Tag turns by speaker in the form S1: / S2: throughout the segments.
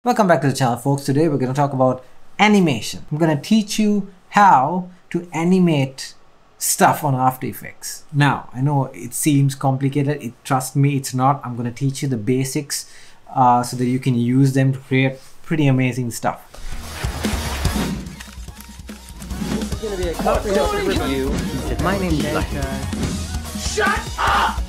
S1: Welcome back to the channel, folks. Today we're going to talk about animation. I'm going to teach you how to animate stuff on After Effects. Now, I know it seems complicated. Trust me, it's not. I'm going to teach you the basics so that you can use them to create pretty amazing stuff.
S2: This is going to be a comprehensive review.
S3: My name's Danica.
S2: Shut up!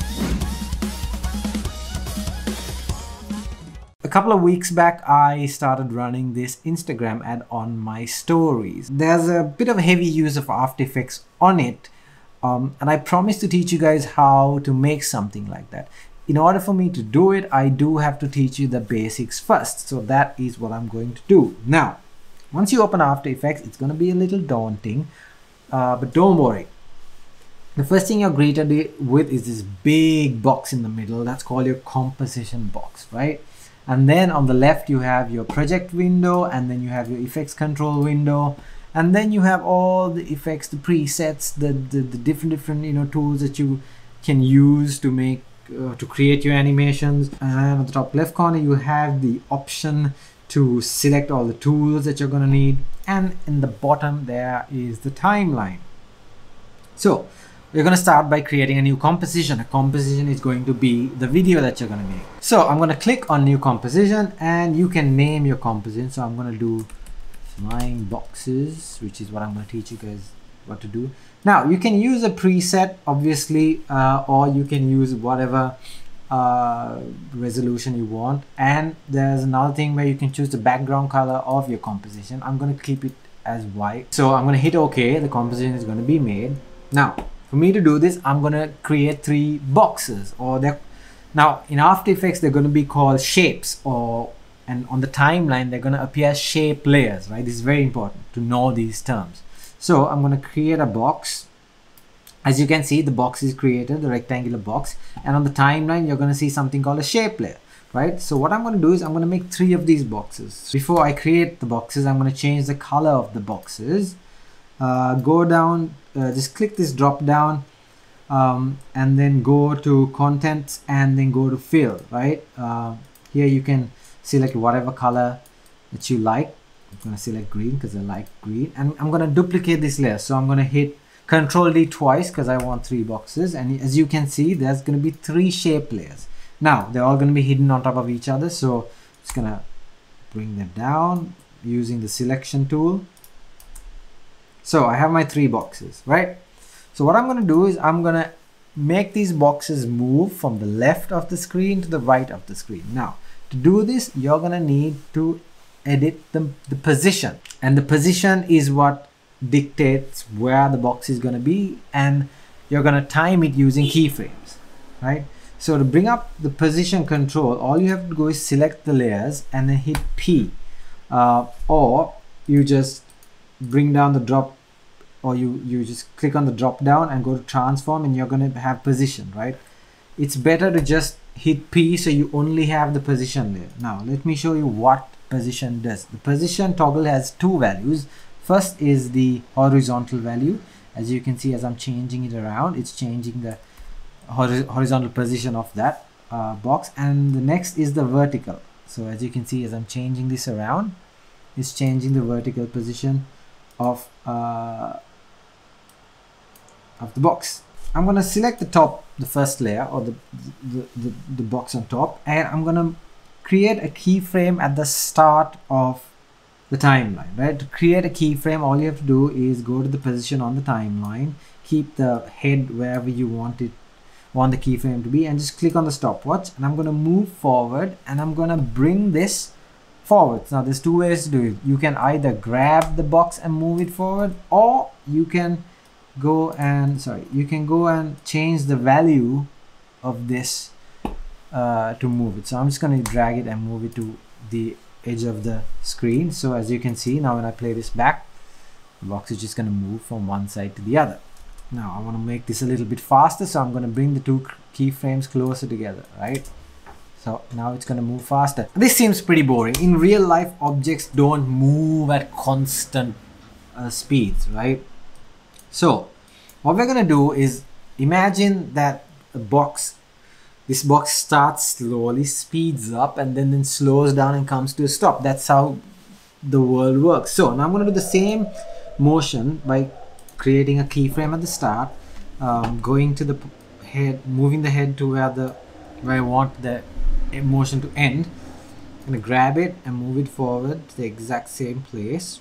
S1: A couple of weeks back, I started running this Instagram ad on my stories. There's a bit of heavy use of After Effects on it, and I promised to teach you guys how to make something like that. In order for me to do it, I do have to teach you the basics first. So that is what I'm going to do. Now, once you open After Effects, it's going to be a little daunting, but don't worry. The first thing you're greeted with is this big box in the middle. That's called your composition box, right? And then on the left you have your project window, and then you have your effects control window, and then you have all the effects, the presets, the different tools that you can use to make to create your animations. And at the top left corner you have the option to select all the tools that you're going to need, and in the bottom there is the timeline. So we're going to start by creating a new composition. A composition is going to be the video that you're going to make. So I'm going to click on new composition, and you can name your composition. So I'm going to do flying boxes, which is what I'm going to teach you guys what to do. Now you can use a preset, obviously, or you can use whatever resolution you want. And there's another thing where you can choose the background color of your composition. I'm going to keep it as white. So I'm going to hit OK. The composition is going to be made. Now, for me to do this, I'm going to create 3 boxes. Now in After Effects, they're going to be called shapes, and on the timeline, they're going to appear as shape layers, right? This is very important to know these terms. So I'm going to create a box. As you can see, the box is created, the rectangular box, and on the timeline, you're going to see something called a shape layer, right? So what I'm going to do is I'm going to make 3 of these boxes. Before I create the boxes, I'm going to change the color of the boxes. Go down, just click this drop down, and then go to contents, and then go to fill, right? Here you can select whatever color that you like. I'm going to select green because I like green, and I'm going to duplicate this layer. So I'm going to hit Ctrl D twice because I want 3 boxes, and as you can see, there's going to be 3 shape layers. Now they're all going to be hidden on top of each other, so I'm just going to bring them down using the selection tool. So I have my 3 boxes, right? So what I'm going to do is I'm going to make these boxes move from the left of the screen to the right of the screen. Now, to do this, you're going to need to edit the position. And the position is what dictates where the box is going to be. And you're going to time it using keyframes, right? So to bring up the position control, all you have to do is select the layers and then hit P. Or you just bring down the drop, or you just click on the drop down and go to transform, and you're going to have position, right? It's better to just hit P so you only have the position layer. Now let me show you what position does. The position toggle has 2 values. First is the horizontal value. As you can see, as I'm changing it around, it's changing the horizontal position of that box, and the next is the vertical. So as you can see, as I'm changing this around, it's changing the vertical position of the box. I'm going to select the first layer, or the box on top, and I'm going to create a keyframe at the start of the timeline, right? To create a keyframe, all you have to do is go to the position on the timeline, keep the head wherever you want the keyframe to be, and just click on the stopwatch, and I'm going to move forward, and I'm going to bring this forward. Now there's 2 ways to do it. You can either grab the box and move it forward, or you can go and change the value of this to move it. So I'm just going to drag it and move it to the edge of the screen. So as you can see, now when I play this back, the box is just going to move from one side to the other. Now I want to make this a little bit faster, so I'm going to bring the 2 keyframes closer together, right? So now it's going to move faster. This seems pretty boring. In real life, objects don't move at constant speeds, right? So what we're going to do is imagine that a box this box starts slowly, speeds up, and then slows down and comes to a stop. That's how the world works. So now I'm going to do the same motion by creating a keyframe at the start, going to the head, moving the head to where I want the motion to end. I'm going to grab it and move it forward to the exact same place.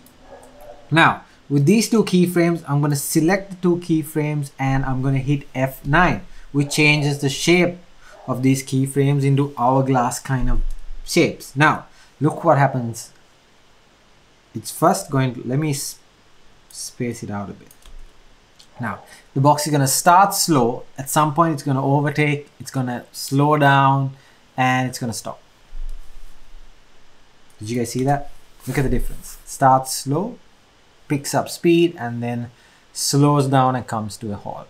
S1: Now with these two keyframes, I'm going to select the two keyframes and I'm going to hit F9, which changes the shape of these keyframes into hourglass kind of shapes. Now look what happens. It's first going to, let me space it out a bit. Now the box is going to start slow. At some point it's going to overtake, it's going to slow down, and it's going to stop. Did you guys see that? Look at the difference. Starts slow, picks up speed, and then slows down and comes to a halt.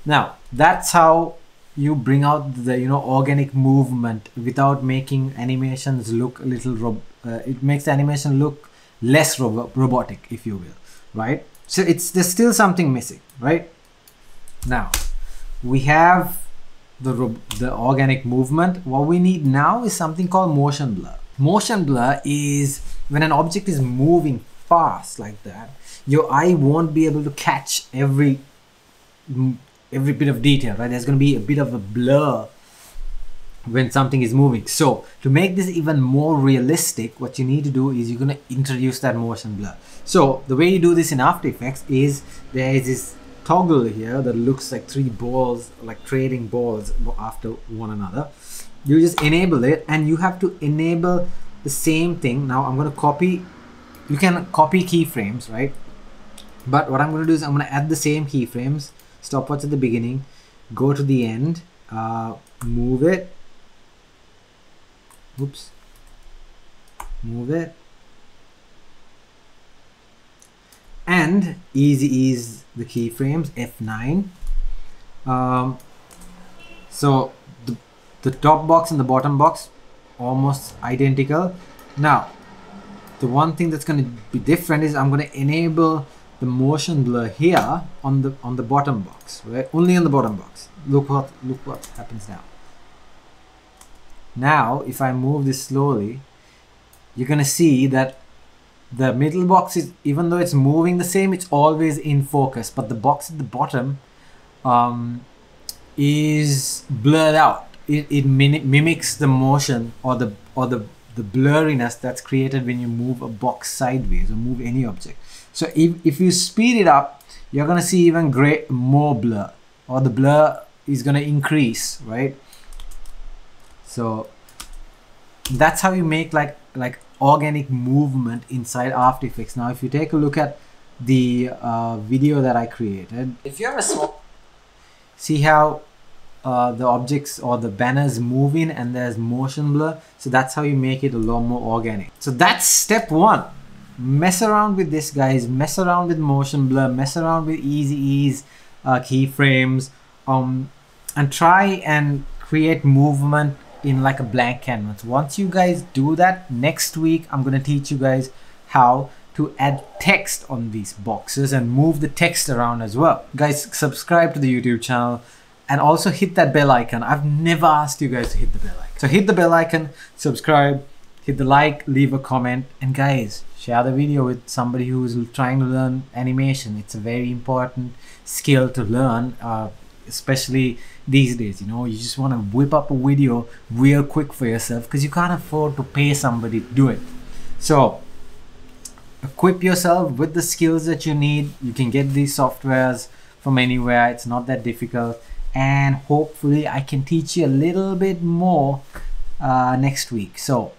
S1: Now that's how you bring out the organic movement without making animations look a little it makes the animation look less robotic, if you will, right? So there's still something missing, right? Now we have the organic movement. What we need now is something called motion blur. Motion blur is when an object is moving fast like that, your eye won't be able to catch every bit of detail, right? There's going to be a bit of a blur when something is moving. So to make this even more realistic, what you need to do is you're going to introduce that motion blur. So the way you do this in After Effects is there is this toggle here that looks like three balls, like trading balls after one another. You just enable it, and you have to enable the same thing. Now I'm going to copy, you can copy keyframes, right? But what I'm going to do is I'm going to add the same keyframes, stopwatch at the beginning, go to the end, move it, oops, move it, and easy ease the keyframes, F9. So the top box and the bottom box almost identical. Now the one thing that's going to be different is I'm going to enable the motion blur here on the bottom box, right? Only on the bottom box. Look what happens now. Now if I move this slowly, you're going to see that the middle box is, even though it's moving the same, it's always in focus, but the box at the bottom is blurred out. It mimics the motion or the blurriness that's created when you move a box sideways or move any object. So if you speed it up, you're gonna see even more blur, or the blur is gonna increase, right? So that's how you make like organic movement inside After Effects. Now if you take a look at the video that I created, if you have a small, see how the objects or the banners moving and there's motion blur. So that's how you make it a lot more organic. So that's step one. Mess around with this, guys. Mess around with motion blur, mess around with easy ease keyframes, and try and create movement in like a blank canvas. Once you guys do that, next week I'm going to teach you guys how to add text on these boxes and move the text around as well. Guys, subscribe to the YouTube channel and also hit that bell icon. I've never asked you guys to hit the bell icon. So hit the bell icon, subscribe, hit the like, leave a comment, and guys, share the video with somebody who's trying to learn animation. It's a very important skill to learn, especially these days. You just want to whip up a video real quick for yourself because you can't afford to pay somebody to do it. So equip yourself with the skills that you need. You can get these softwares from anywhere. It's not that difficult, and hopefully I can teach you a little bit more next week. So